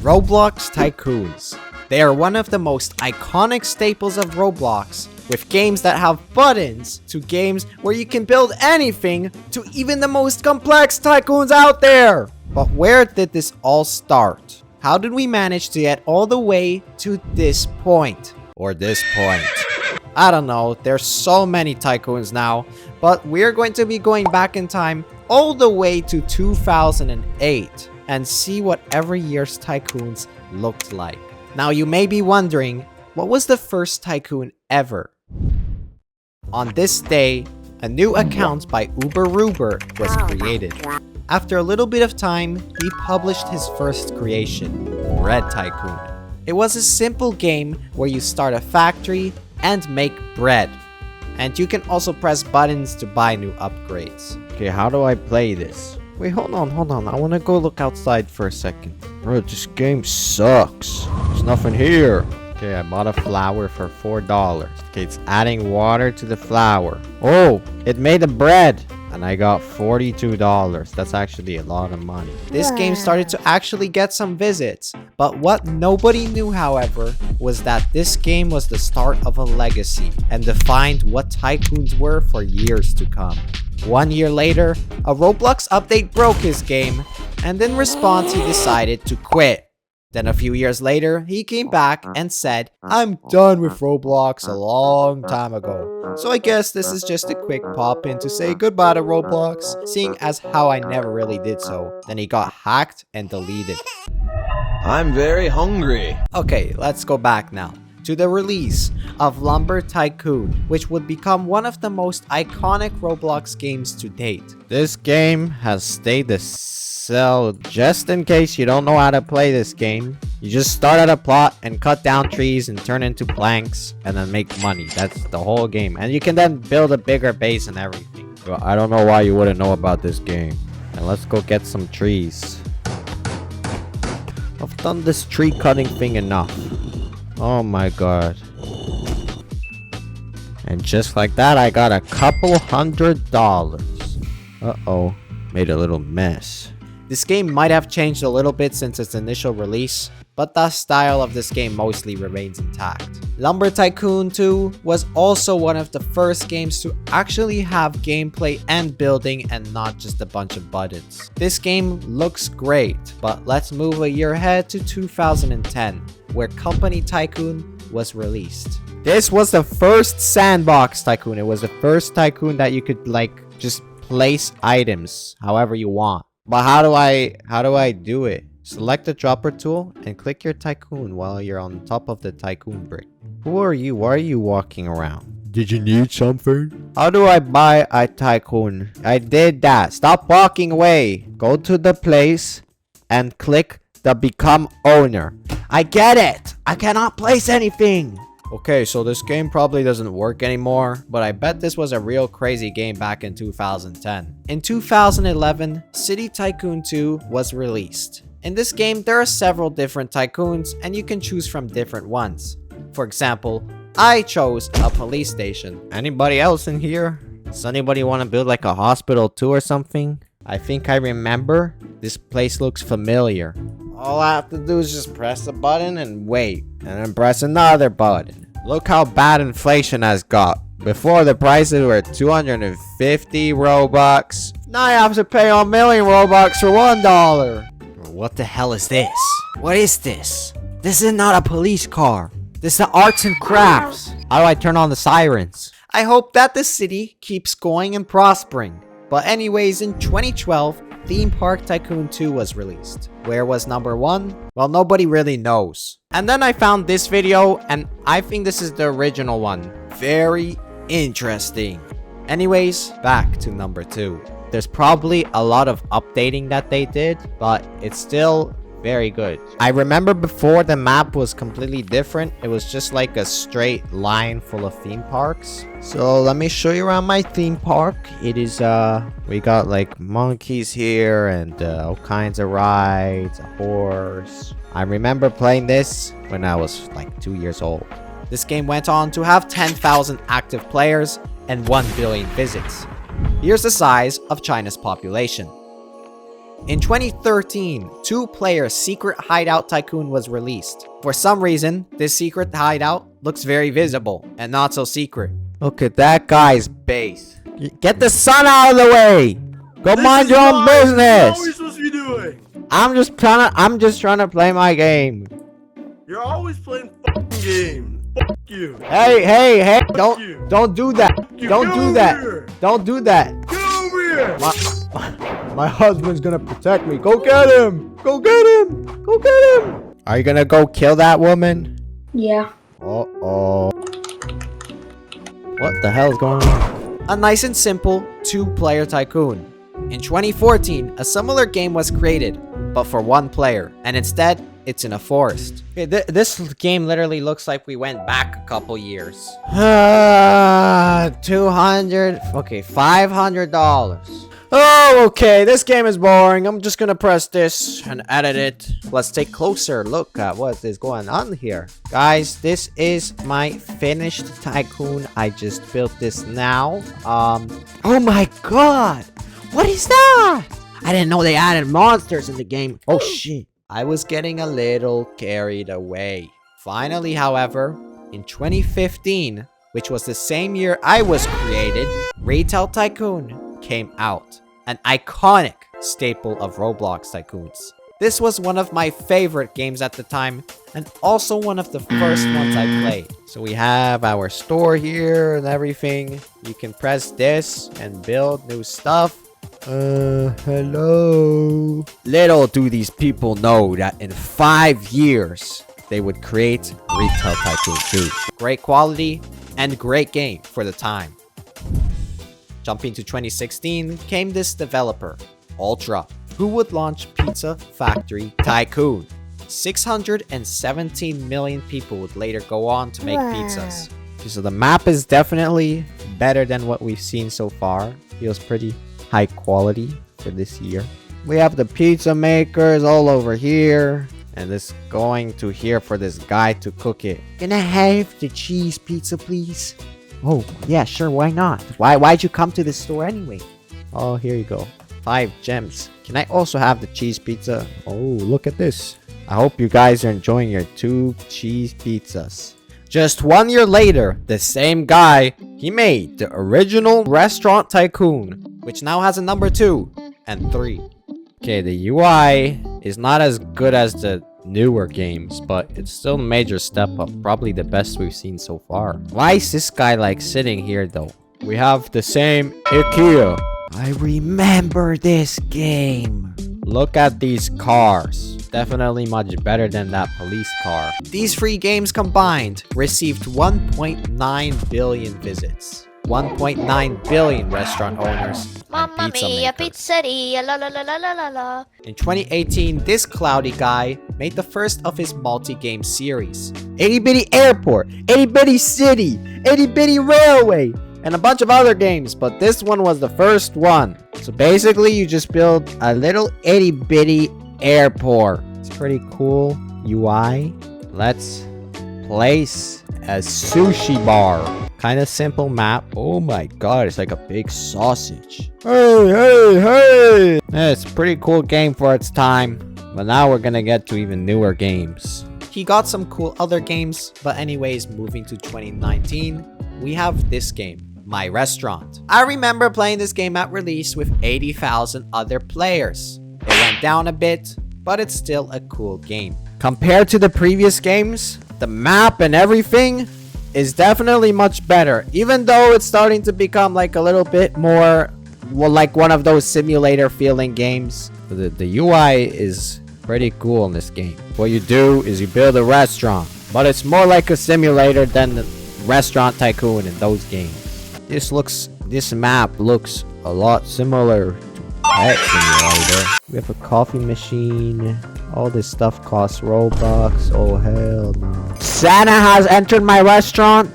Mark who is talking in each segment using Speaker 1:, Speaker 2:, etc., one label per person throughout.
Speaker 1: Roblox Tycoons. They are one of the most iconic staples of Roblox, with games that have buttons, to games where you can build anything, to even the most complex tycoons out there. But where did this all start? How did we manage to get all the way to this point? Or this point? I don't know, there's so many tycoons now, but we're going to be going back in time all the way to 2008 and see what every year's tycoons looked like. Now you may be wondering, what was the first tycoon ever? On this day, a new account by Uber was created. After a little bit of time, he published his first creation, Bread Tycoon. It was a simple game where you start a factory and make bread. And you can also press buttons to buy new upgrades. Okay, how do I play this? Wait, hold on. I want to go look outside for a second. Bro, this game sucks. There's nothing here. Okay, I bought a flour for $4. Okay, it's adding water to the flour. Oh, it made the bread. And I got $42. That's actually a lot of money. This game started to actually get some visits. But what nobody knew, however, was that this game was the start of a legacy and defined what tycoons were for years to come. 1 year later, a Roblox update broke his game, and in response he decided to quit. Then a few years later, he came back and said, "I'm done with Roblox a long time ago." So I guess this is just a quick pop-in to say goodbye to Roblox, seeing as how I never really did so. Then he got hacked and deleted.
Speaker 2: I'm very hungry.
Speaker 1: Okay, let's go back now to the release of Lumber Tycoon, which would become one of the most iconic Roblox games to date. This game has stayed the so just in case you don't know how to play this game, you just start at a plot and cut down trees and turn into planks and then make money. That's the whole game. And you can then build a bigger base and everything. Well, I don't know why you wouldn't know about this game. And let's go get some trees. I've done this tree cutting thing enough. Oh my god. And just like that, I got a couple $100. Uh-oh. Made a little mess. This game might have changed a little bit since its initial release, but the style of this game mostly remains intact. Lumber Tycoon 2 was also one of the first games to actually have gameplay and building and not just a bunch of buttons. This game looks great, but let's move a year ahead to 2010, where Company Tycoon was released. This was the first sandbox tycoon. It was the first tycoon that you could just place items however you want. But how do I do it? Select the dropper tool and click your tycoon while you're on top of the tycoon brick. Who are you? Why are you walking around?
Speaker 3: Did you need something?
Speaker 1: How do I buy a tycoon? I did that. Stop walking away. Go to the place and click the become owner. I get it. I cannot place anything. Okay, so this game probably doesn't work anymore, but I bet this was a real crazy game back in 2010. In 2011, City Tycoon 2 was released. In this game, there are several different tycoons, and you can choose from different ones. For example, I chose a police station. Anybody else in here? Does anybody want to build like a hospital too or something? I think I remember. This place looks familiar. All I have to do is just press a button and wait, and then press another button. Look how bad inflation has got. Before, the prices were 250 Robux. Now I have to pay a million Robux for $1. What the hell is this? What is this? This is not a police car. This is arts and crafts. How do I turn on the sirens? I hope that the city keeps going and prospering. But anyways, in 2012, Theme Park Tycoon 2 was released. Where was number 1? Well, nobody really knows. And then I found this video, and I think this is the original one. Very interesting. Anyways, back to number 2. There's probably a lot of updating that they did, but it's still very good. I remember before the map was completely different. It was just like a straight line full of theme parks. So let me show you around my theme park. It is we got like monkeys here and all kinds of rides, a horse. I remember playing this when I was like 2 years old. This game went on to have 10,000 active players and 1 billion visits. Here's the size of China's population. In 2013, two-player Secret Hideout Tycoon was released. For some reason, this secret hideout looks very visible and not so secret. Look at that guy's base. Get the sun out of the way! Go mind your own business!
Speaker 3: What are we supposed to be doing?
Speaker 1: I'm just trying to play my game.
Speaker 3: You're always playing fucking games. Fuck you.
Speaker 1: Hey!
Speaker 3: you.
Speaker 1: Don't do that!
Speaker 3: you.
Speaker 1: Don't
Speaker 3: Get
Speaker 1: do
Speaker 3: over
Speaker 1: that!
Speaker 3: here.
Speaker 1: Don't do that!
Speaker 3: Get over here!
Speaker 1: My husband's gonna protect me. Go get him! Go get him! Go get him! Are you gonna go kill that woman?
Speaker 4: Yeah.
Speaker 1: Uh-oh. What the hell is going on? A nice and simple two-player tycoon. In 2014, a similar game was created, but for one player, and instead, it's in a forest. Okay, this game literally looks like we went back a couple years. 200, okay, $500. Oh, okay, this game is boring. I'm just gonna press this and edit it. Let's take a closer look at what is going on here. Guys, this is my finished tycoon. I just built this now. Oh my god! What is that? I didn't know they added monsters in the game. Oh shit. I was getting a little carried away. Finally, however, in 2015, which was the same year I was created, Retail Tycoon came out. An iconic staple of Roblox Tycoons. This was one of my favorite games at the time, and also one of the first ones I played. So we have our store here and everything. You can press this and build new stuff. Hello. Little do these people know that in 5 years, they would create Retail Tycoon 2. Great quality and great game for the time. Jumping to 2016 came this developer, Ultra, who would launch Pizza Factory Tycoon. 617 million people would later go on to make pizzas. So the map is definitely better than what we've seen so far. Feels pretty high quality for this year. We have the pizza makers all over here. And this going to here for this guy to cook it. Can I have the cheese pizza, please? Oh, yeah, sure, why not? Why'd you come to this store anyway? Oh, here you go. 5 gems. Can I also have the cheese pizza? Oh, look at this. I hope you guys are enjoying your 2 cheese pizzas. Just 1 year later, the same guy, he made the original Restaurant Tycoon, which now has a number 2 and 3. Okay, the UI is not as good as the newer games, but it's still a major step up. Probably the best we've seen so far. Why is this guy like sitting here though? We have the same IKEA. I remember this game. Look at these cars. Definitely much better than that police car. These 3 games combined received 1.9 billion visits. 1.9 billion restaurant owners and
Speaker 5: Mamma
Speaker 1: pizza
Speaker 5: mia,
Speaker 1: makers.
Speaker 5: pizzeria, la la la la la la la.
Speaker 1: In 2018, this cloudy guy made the first of his multi-game series. Itty Bitty Airport, Itty Bitty City, Itty Bitty Railway, and a bunch of other games, but this one was the first one. So basically, you just build a little itty bitty airport. It's pretty cool UI. Let's place a sushi bar. Kind of simple map. Oh my god, it's like a big sausage. Hey! It's a pretty cool game for its time. But now we're gonna get to even newer games. He got some cool other games, but anyways, moving to 2019, we have this game, My Restaurant. I remember playing this game at release with 80,000 other players. It went down a bit, but it's still a cool game. Compared to the previous games, the map and everything is definitely much better, even though it's starting to become like a little bit more, well, like one of those simulator feeling games. The UI is pretty cool in this game. What you do is you build a restaurant, but it's more like a simulator than the Restaurant Tycoon in those games. This map looks a lot similar to Pet Simulator. We have a coffee machine. All this stuff costs Robux. Oh hell no. Santa has entered my restaurant.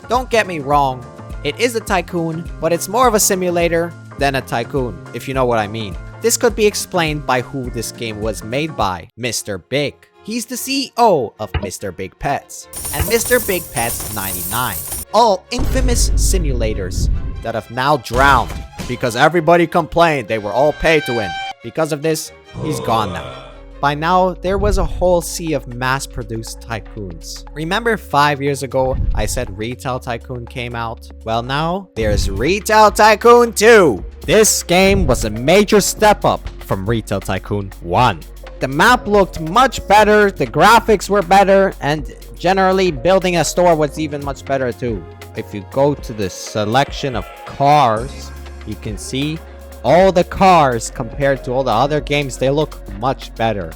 Speaker 1: Don't get me wrong. It is a tycoon, but it's more of a simulator than a tycoon, if you know what I mean. This could be explained by who this game was made by, Mr. Big. He's the CEO of Mr. Big Pets and Mr. Big Pets 99. All infamous simulators that have now drowned because everybody complained they were all pay to win. Because of this, he's gone now. By now, there was a whole sea of mass-produced tycoons. Remember 5 years ago, I said Retail Tycoon came out? Well now, there's Retail Tycoon 2! This game was a major step up from Retail Tycoon 1. The map looked much better, the graphics were better, and generally building a store was even much better too. If you go to the selection of cars, you can see all the cars compared to all the other games, they look much better.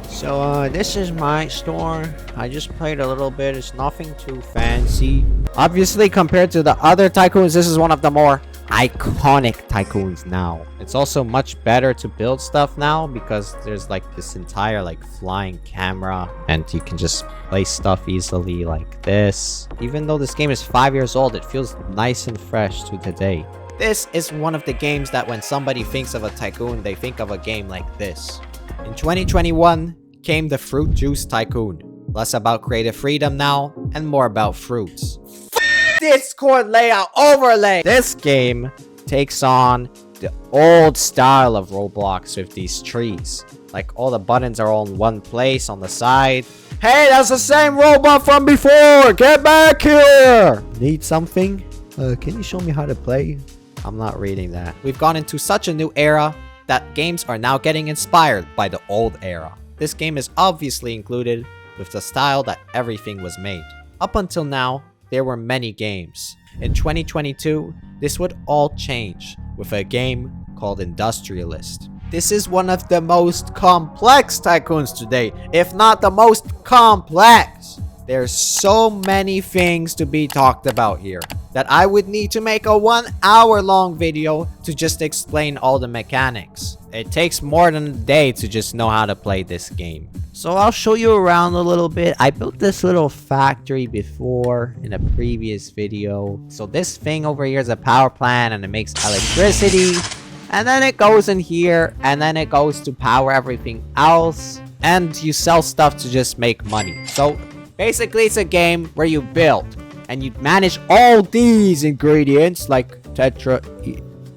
Speaker 1: So this is my store. I just played a little bit. It's nothing too fancy. Obviously, compared to the other tycoons, this is one of the more iconic tycoons now. It's also much better to build stuff now because there's like this entire like flying camera and you can just place stuff easily like this. Even though this game is 5 years old, it feels nice and fresh to today. This is one of the games that when somebody thinks of a tycoon, they think of a game like this. In 2021 came the Fruit Juice Tycoon. Less about creative freedom now, and more about fruits. Discord layout overlay! This game takes on the old style of Roblox with these trees. Like all the buttons are all in one place on the side. Hey, that's the same robot from before! Get back here! Need something? Can you show me how to play? I'm not reading that. We've gone into such a new era that games are now getting inspired by the old era. This game is obviously included with the style that everything was made. Up until now, there were many games. In 2022, this would all change with a game called Industrialist. This is one of the most complex tycoons today, if not the most complex. There's so many things to be talked about here that I would need to make a 1 hour long video to just explain all the mechanics. It takes more than a day to just know how to play this game. So I'll show you around a little bit. I built this little factory before in a previous video. So this thing over here is a power plant and it makes electricity. And then it goes in here and then it goes to power everything else. And you sell stuff to just make money. So basically it's a game where you build and you manage all these ingredients like tetra.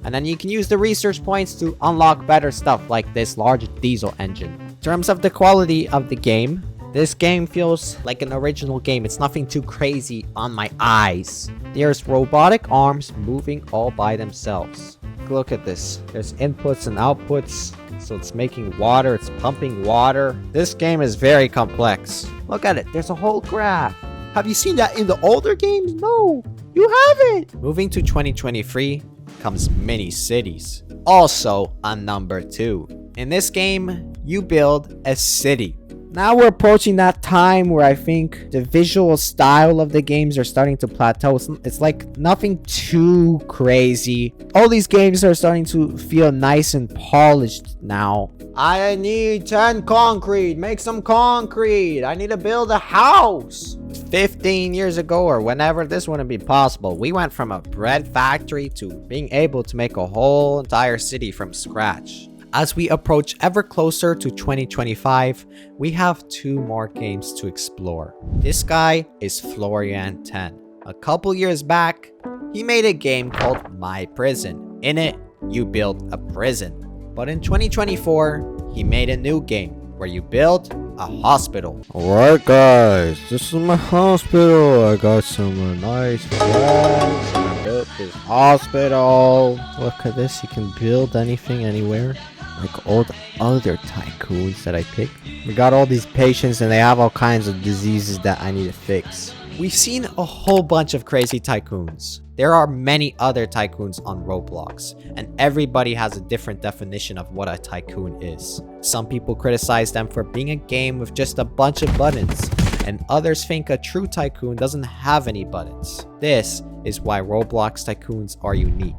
Speaker 1: And then you can use the research points to unlock better stuff like this large diesel engine. In terms of the quality of the game, this game feels like an original game. It's nothing too crazy on my eyes. There's robotic arms moving all by themselves. Look at this. There's inputs and outputs. So it's making water, it's pumping water. This game is very complex. Look at it, there's a whole graph. Have you seen that in the older games? No, you haven't. Moving to 2023 comes mini cities. Also on number 2. In this game, you build a city. Now we're approaching that time where I think the visual style of the games are starting to plateau. It's like nothing too crazy. All these games are starting to feel nice and polished now. I need 10 concrete. Make some concrete. I need to build a house. 15 years ago or whenever this wouldn't be possible. We went from a bread factory to being able to make a whole entire city from scratch. As we approach ever closer to 2025, we have 2 more games to explore. This guy is Florian10. A couple years back, he made a game called My Prison. In it, you build a prison. But in 2024, he made a new game where you build a hospital.
Speaker 4: Alright guys, this is my hospital. I got some nice flags and I built this hospital.
Speaker 1: Look at this, you can build anything anywhere. Like all the other tycoons that I picked. We got all these patients and they have all kinds of diseases that I need to fix. We've seen a whole bunch of crazy tycoons. There are many other tycoons on Roblox, and everybody has a different definition of what a tycoon is. Some people criticize them for being a game with just a bunch of buttons, and others think a true tycoon doesn't have any buttons. This is why Roblox tycoons are unique.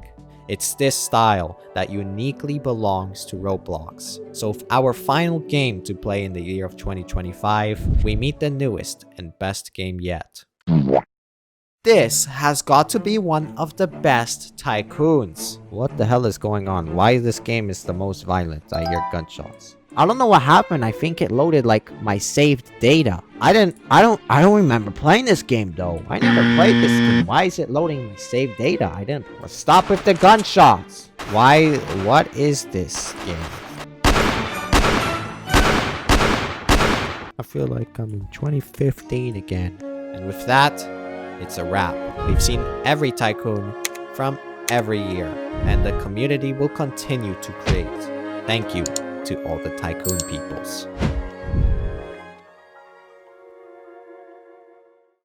Speaker 1: It's this style that uniquely belongs to Roblox. So with our final game to play in the year of 2025, we meet the newest and best game yet. This has got to be one of the best tycoons. What the hell is going on? Why this game is the most violent? I hear gunshots. I don't know what happened. I think it loaded like my saved data. I don't remember playing this game though. I never played this game. Why is it loading my saved data? Stop with the gunshots. What is this game? I feel like I'm in 2015 again. And with that, it's a wrap. We've seen every tycoon from every year, and the community will continue to create. Thank you to all the tycoon peoples.